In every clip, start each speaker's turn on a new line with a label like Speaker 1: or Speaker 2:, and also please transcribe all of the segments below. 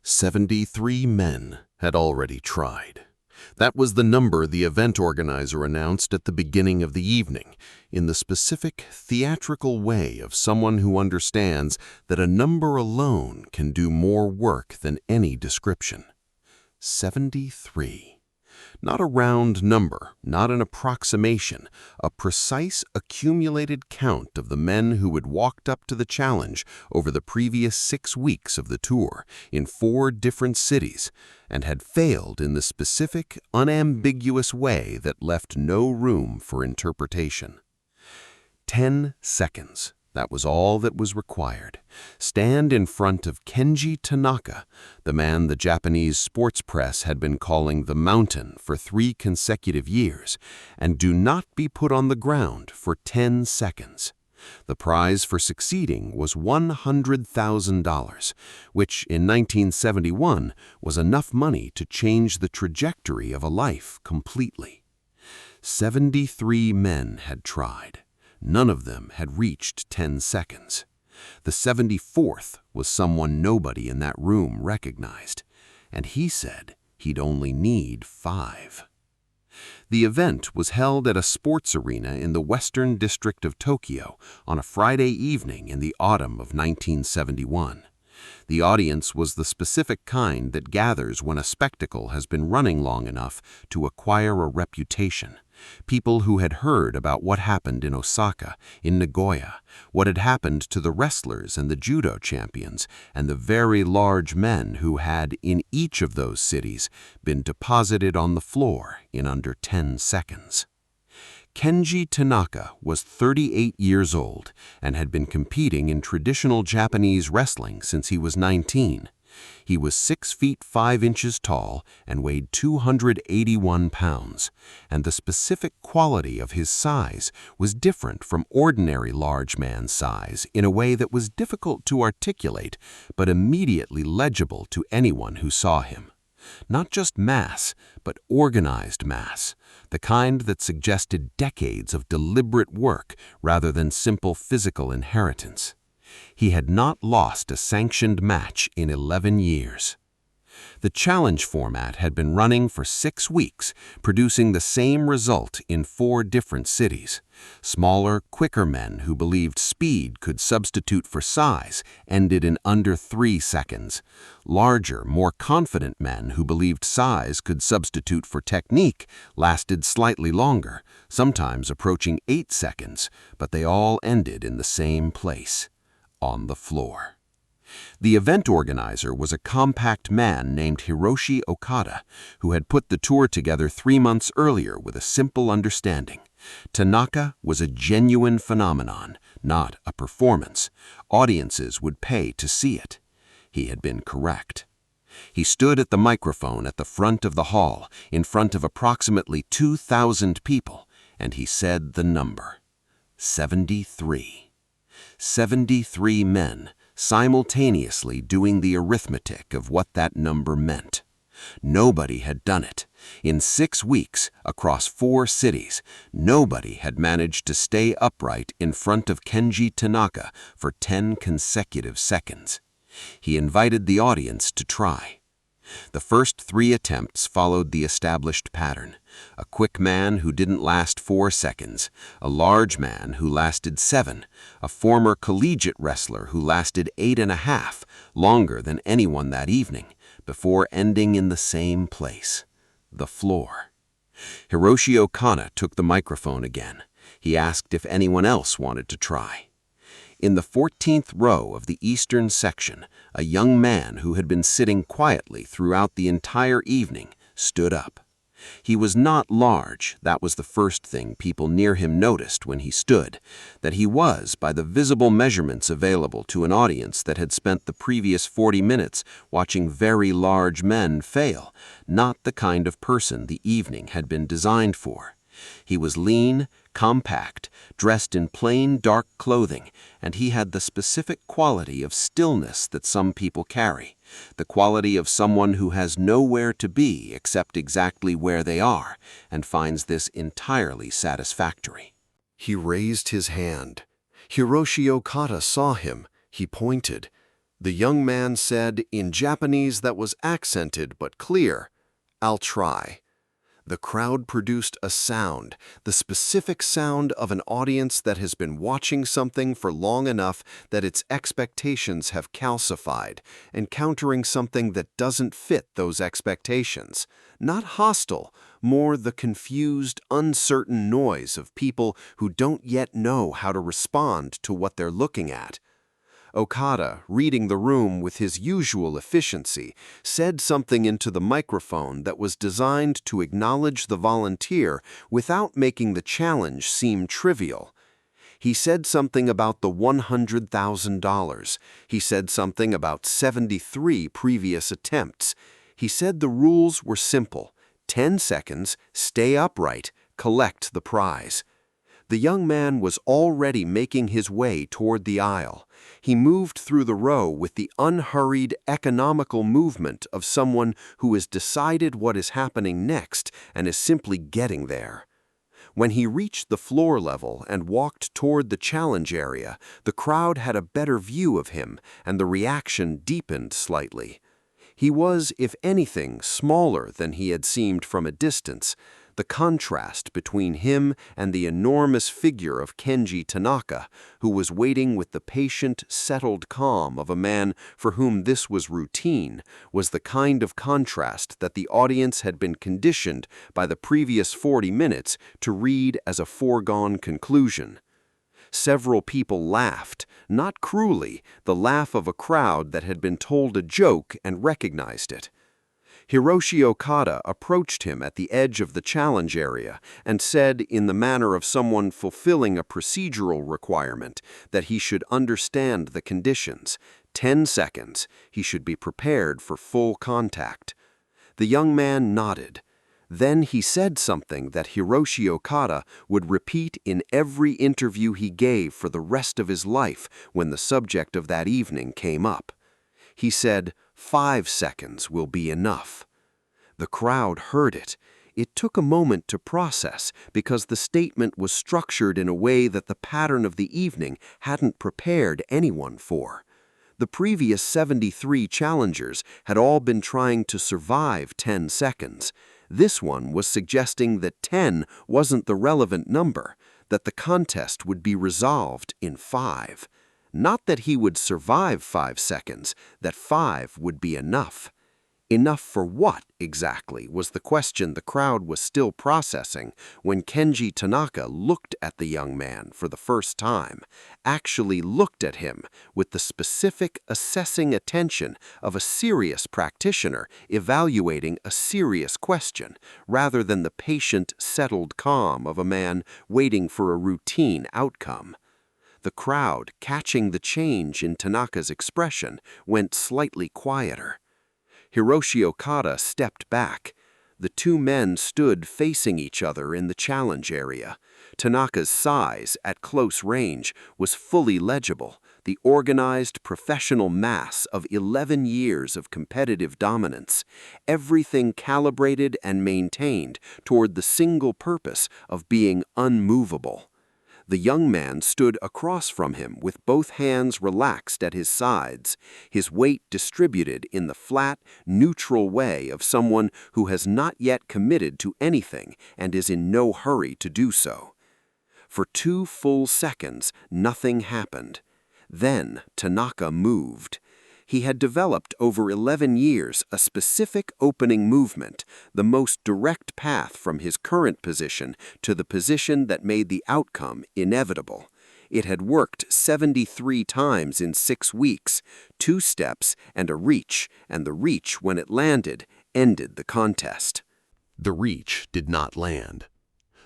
Speaker 1: 73 men had already tried. That was the number the event organizer announced at the beginning of the evening, in the specific, theatrical way of someone who understands that a number alone can do more work than any description. 73. Not a round number, not an approximation, a precise accumulated count of the men who had walked up to the challenge over the previous 6 weeks of the tour in 4 different cities and had failed in the specific, unambiguous way that left no room for interpretation. 10 seconds. That was all that was required. Stand in front of Kenji Tanaka, the man the Japanese sports press had been calling the Mountain for 3 consecutive years, and do not be put on the ground for 10 seconds. The prize for succeeding was $100,000, which in 1971 was enough money to change the trajectory of a life completely. 73 men had tried. None of them had reached 10 seconds. The 74th was someone nobody in that room recognized, and he said he'd only need 5. The event was held at a sports arena in the Western District of Tokyo on a Friday evening in the autumn of 1971. The audience was the specific kind that gathers when a spectacle has been running long enough to acquire a reputation. People who had heard about what happened in Osaka, in Nagoya, what had happened to the wrestlers and the judo champions, and the very large men who had, in each of those cities, been deposited on the floor in under 10 seconds. Kenji Tanaka was 38 years old and had been competing in traditional Japanese wrestling since he was 19. He was 6 feet 5 inches tall and weighed 281 pounds, and the specific quality of his size was different from ordinary large man's size in a way that was difficult to articulate but immediately legible to anyone who saw him. Not just mass, but organized mass, the kind that suggested decades of deliberate work rather than simple physical inheritance. He had not lost a sanctioned match in 11 years. The challenge format had been running for 6 weeks, producing the same result in 4 different cities. Smaller, quicker men who believed speed could substitute for size ended in under 3 seconds. Larger, more confident men who believed size could substitute for technique lasted slightly longer, sometimes approaching 8 seconds, but they all ended in the same place. On the floor. The event organizer was a compact man named Hiroshi Okada, who had put the tour together 3 months earlier with a simple understanding. Tanaka was a genuine phenomenon, not a performance. Audiences would pay to see it. He had been correct. He stood at the microphone at the front of the hall, in front of approximately 2,000 people, and he said the number. 73. 73 men, simultaneously doing the arithmetic of what that number meant. Nobody had done it. In 6 weeks, across 4 cities, nobody had managed to stay upright in front of Kenji Tanaka for 10 consecutive seconds. He invited the audience to try. The first 3 attempts followed the established pattern. A quick man who didn't last 4 seconds, a large man who lasted 7, a former collegiate wrestler who lasted 8.5, longer than anyone that evening, before ending in the same place, the floor. Hiroshi Okada took the microphone again. He asked if anyone else wanted to try. In the 14th row of the eastern section, a young man who had been sitting quietly throughout the entire evening stood up. He was not large. That was the first thing people near him noticed when he stood, that he was, by the visible measurements available to an audience that had spent the previous 40 minutes watching very large men fail, not the kind of person the evening had been designed for. He was lean, compact, dressed in plain dark clothing, and he had the specific quality of stillness that some people carry, the quality of someone who has nowhere to be except exactly where they are, and finds this entirely satisfactory. He raised his hand. Hiroshi Okada saw him. He pointed. The young man said in Japanese that was accented but clear, "I'll try." The crowd produced a sound, the specific sound of an audience that has been watching something for long enough that its expectations have calcified, encountering something that doesn't fit those expectations. Not hostile, more the confused, uncertain noise of people who don't yet know how to respond to what they're looking at. Okada, reading the room with his usual efficiency, said something into the microphone that was designed to acknowledge the volunteer without making the challenge seem trivial. He said something about the $100,000. He said something about 73 previous attempts. He said the rules were simple. 10 seconds, stay upright, collect the prize. The young man was already making his way toward the aisle. He moved through the row with the unhurried, economical movement of someone who has decided what is happening next and is simply getting there. When he reached the floor level and walked toward the challenge area, the crowd had a better view of him, and the reaction deepened slightly. He was, if anything, smaller than he had seemed from a distance. The contrast between him and the enormous figure of Kenji Tanaka, who was waiting with the patient, settled calm of a man for whom this was routine, was the kind of contrast that the audience had been conditioned by the previous 40 minutes to read as a foregone conclusion. Several people laughed, not cruelly, the laugh of a crowd that had been told a joke and recognized it. Hiroshi Okada approached him at the edge of the challenge area and said in the manner of someone fulfilling a procedural requirement that he should understand the conditions. 10 seconds. He should be prepared for full contact. The young man nodded. Then he said something that Hiroshi Okada would repeat in every interview he gave for the rest of his life when the subject of that evening came up. He said, 5 seconds will be enough. The crowd heard it. It took a moment to process because the statement was structured in a way that the pattern of the evening hadn't prepared anyone for. The previous 73 challengers had all been trying to survive 10 seconds. This one was suggesting that 10 wasn't the relevant number, that the contest would be resolved in 5. Not that he would survive 5 seconds, that 5 would be enough. Enough for what, exactly, was the question the crowd was still processing when Kenji Tanaka looked at the young man for the first time, actually looked at him with the specific assessing attention of a serious practitioner evaluating a serious question, rather than the patient, settled calm of a man waiting for a routine outcome. The crowd, catching the change in Tanaka's expression, went slightly quieter. Hiroshi Okada stepped back. The two men stood facing each other in the challenge area. Tanaka's size, at close range, was fully legible, the organized professional mass of 11 years of competitive dominance, everything calibrated and maintained toward the single purpose of being unmovable. The young man stood across from him with both hands relaxed at his sides, his weight distributed in the flat, neutral way of someone who has not yet committed to anything and is in no hurry to do so. For 2 full seconds, nothing happened. Then Tanaka moved. He had developed over 11 years a specific opening movement, the most direct path from his current position to the position that made the outcome inevitable. It had worked 73 times in 6 weeks, 2 steps and a reach, and the reach, when it landed, ended the contest. The reach did not land.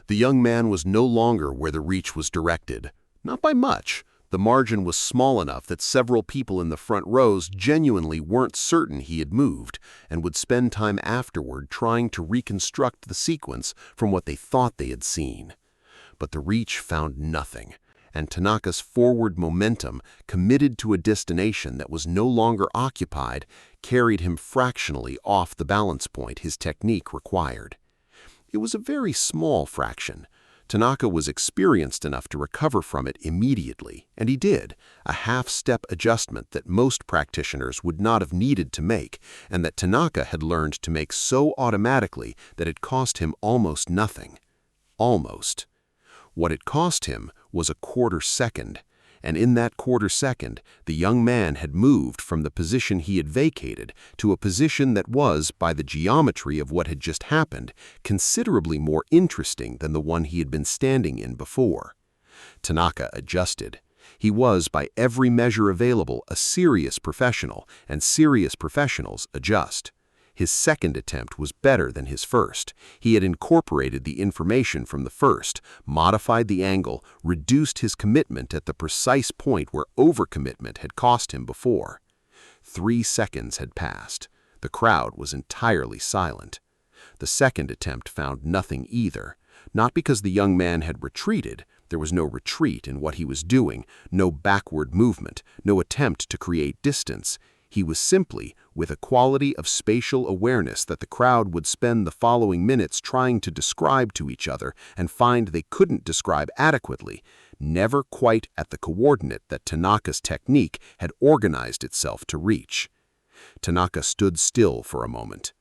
Speaker 1: The young man was no longer where the reach was directed, not by much. The margin was small enough that several people in the front rows genuinely weren't certain he had moved and would spend time afterward trying to reconstruct the sequence from what they thought they had seen. But the reach found nothing, and Tanaka's forward momentum, committed to a destination that was no longer occupied, carried him fractionally off the balance point his technique required. It was a very small fraction, Tanaka was experienced enough to recover from it immediately, and he did, a half-step adjustment that most practitioners would not have needed to make, and that Tanaka had learned to make so automatically that it cost him almost nothing. Almost. What it cost him was a quarter second, and in that quarter second, the young man had moved from the position he had vacated to a position that was, by the geometry of what had just happened, considerably more interesting than the one he had been standing in before. Tanaka adjusted. He was, by every measure available, a serious professional, and serious professionals adjust. His second attempt was better than his first. He had incorporated the information from the first, modified the angle, reduced his commitment at the precise point where overcommitment had cost him before. 3 seconds had passed. The crowd was entirely silent. The second attempt found nothing either. Not because the young man had retreated. There was no retreat in what he was doing, no backward movement, no attempt to create distance. He was simply, with a quality of spatial awareness that the crowd would spend the following minutes trying to describe to each other and find they couldn't describe adequately, never quite at the coordinate that Tanaka's technique had organized itself to reach. Tanaka stood still for a moment.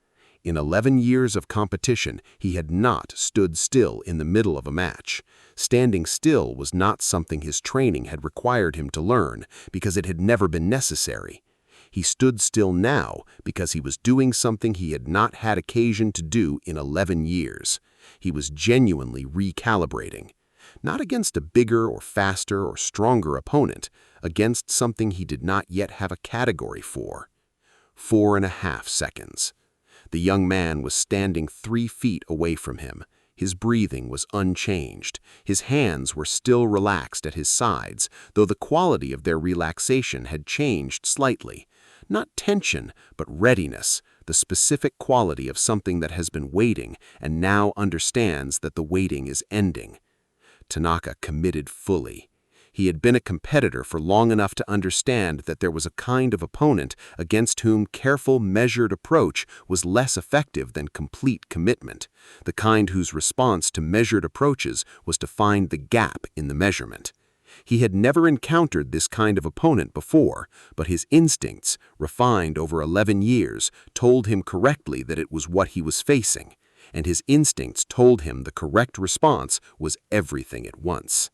Speaker 1: In 11 years of competition, he had not stood still in the middle of a match. Standing still was not something his training had required him to learn, because it had never been necessary. He stood still now because he was doing something he had not had occasion to do in 11 years. He was genuinely recalibrating. Not against a bigger or faster or stronger opponent, against something he did not yet have a category for. 4.5 seconds. The young man was standing 3 feet away from him. His breathing was unchanged. His hands were still relaxed at his sides, though the quality of their relaxation had changed slightly. Not tension, but readiness, the specific quality of something that has been waiting and now understands that the waiting is ending. Tanaka committed fully. He had been a competitor for long enough to understand that there was a kind of opponent against whom careful, measured approach was less effective than complete commitment, the kind whose response to measured approaches was to find the gap in the measurement. He had never encountered this kind of opponent before, but his instincts, refined over 11 years, told him correctly that it was what he was facing, and his instincts told him the correct response was everything at once.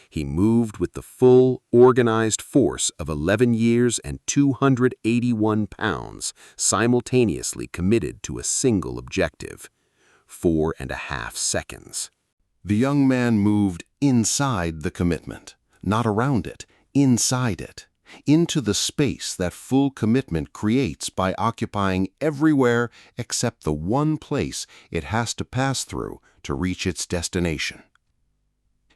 Speaker 1: He moved with the full, organized force of 11 years and 281 pounds, simultaneously committed to a single objective. 4.5 seconds. The young man moved inside the commitment. Not around it, inside it, into the space that full commitment creates by occupying everywhere except the one place it has to pass through to reach its destination.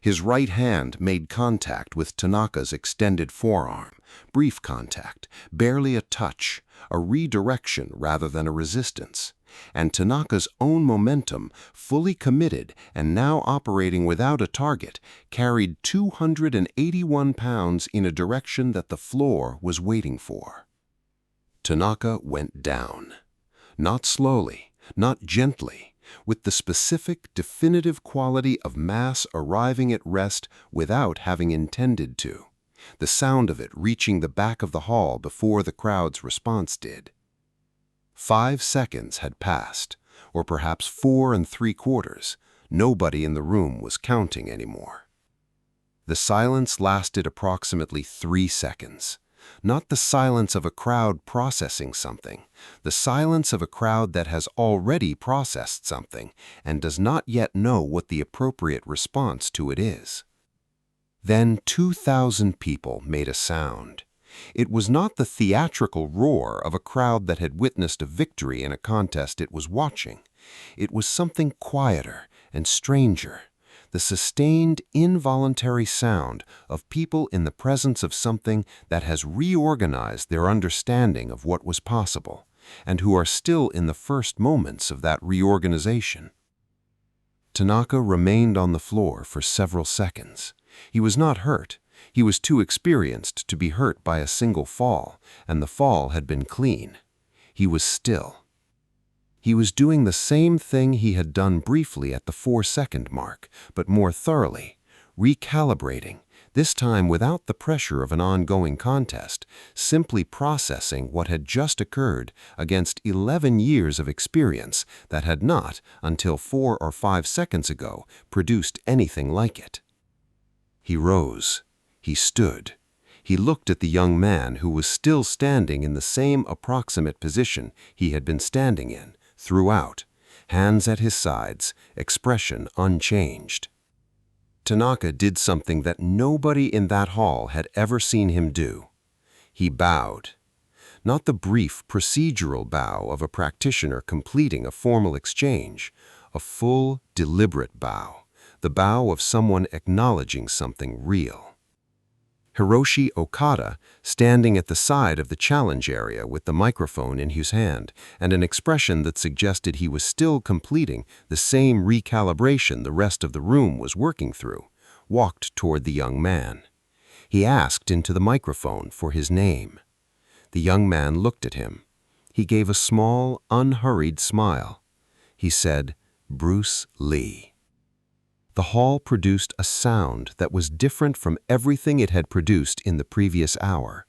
Speaker 1: His right hand made contact with Tanaka's extended forearm, brief contact, barely a touch, a redirection rather than a resistance. And Tanaka's own momentum, fully committed and now operating without a target, carried 281 pounds in a direction that the floor was waiting for. Tanaka went down. Not slowly, not gently, with the specific, definitive quality of mass arriving at rest without having intended to, the sound of it reaching the back of the hall before the crowd's response did. 5 seconds had passed, or perhaps 4 3/4. Nobody in the room was counting anymore. The silence lasted approximately 3 seconds. Not the silence of a crowd processing something, the silence of a crowd that has already processed something and does not yet know what the appropriate response to it is. Then 2,000 people made a sound. It was not the theatrical roar of a crowd that had witnessed a victory in a contest it was watching. It was something quieter and stranger, the sustained, involuntary sound of people in the presence of something that has reorganized their understanding of what was possible, and who are still in the first moments of that reorganization. Tanaka remained on the floor for several seconds. He was not hurt. He was too experienced to be hurt by a single fall, and the fall had been clean. He was still.
Speaker 2: He was doing the same thing he had done briefly at the 4-second mark, but more thoroughly, recalibrating, this time without the pressure of an ongoing contest, simply processing what had just occurred against 11 years of experience that had not, until 4 or 5 seconds ago, produced anything like it. He rose. He stood. He looked at the young man who was still standing in the same approximate position he had been standing in throughout, hands at his sides, expression unchanged. Tanaka did something that nobody in that hall had ever seen him do. He bowed. Not the brief procedural bow of a practitioner completing a formal exchange, a full, deliberate bow, the bow of someone acknowledging something real. Hiroshi Okada, standing at the side of the challenge area with the microphone in his hand and an expression that suggested he was still completing the same recalibration the rest of the room was working through, walked toward the young man. He asked into the microphone for his name. The young man looked at him. He gave a small, unhurried smile. He said, "Bruce Lee." The hall produced a sound that was different from everything it had produced in the previous hour.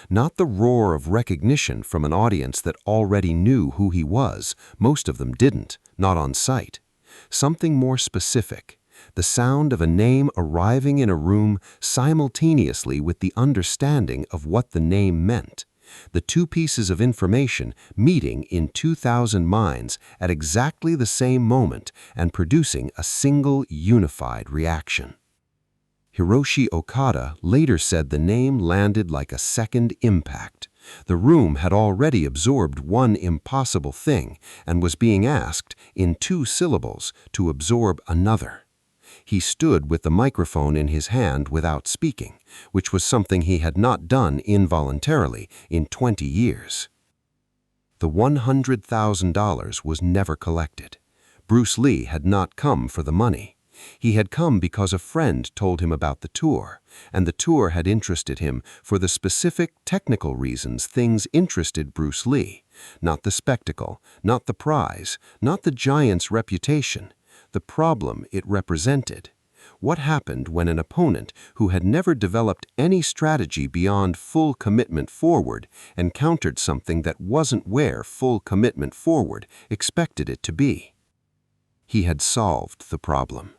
Speaker 2: Not the roar of recognition from an audience that already knew who he was, most of them didn't, not on sight. Something more specific, the sound of a name arriving in a room simultaneously with the understanding of what the name meant. The two pieces of information meeting in 2,000 minds at exactly the same moment and producing a single unified reaction. Hiroshi Okada later said the name landed like a second impact. The room had already absorbed one impossible thing and was being asked, in 2 syllables, to absorb another. He stood with the microphone in his hand without speaking, which was something he had not done involuntarily in 20 years. The $100,000 was never collected. Bruce Lee had not come for the money. He had come because a friend told him about the tour, and the tour had interested him for the specific technical reasons things interested Bruce Lee, not the spectacle, not the prize, not the giant's reputation. The problem it represented. What happened when an opponent who had never developed any strategy beyond full commitment forward encountered something that wasn't where full commitment forward expected it to be? He had solved the problem.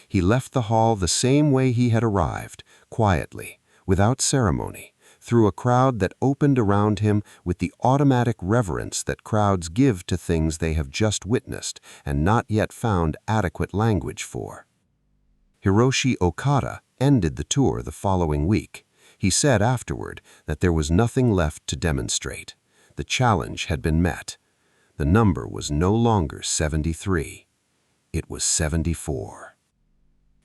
Speaker 2: He left the hall the same way he had arrived, quietly, without ceremony, through a crowd that opened around him with the automatic reverence that crowds give to things they have just witnessed and not yet found adequate language for. Hiroshi Okada ended the tour the following week. He said afterward that there was nothing left to demonstrate. The challenge had been met. The number was no longer 73. It was 74.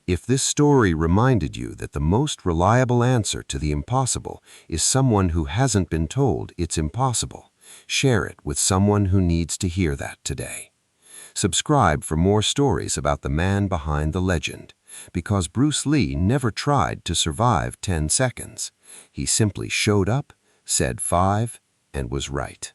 Speaker 2: If this story reminded you that the most reliable answer to the impossible is someone who hasn't been told it's impossible, share it with someone who needs to hear that today. Subscribe for more stories about the man behind the legend, because Bruce Lee never tried to survive 10 seconds. He simply showed up, said 5, and was right.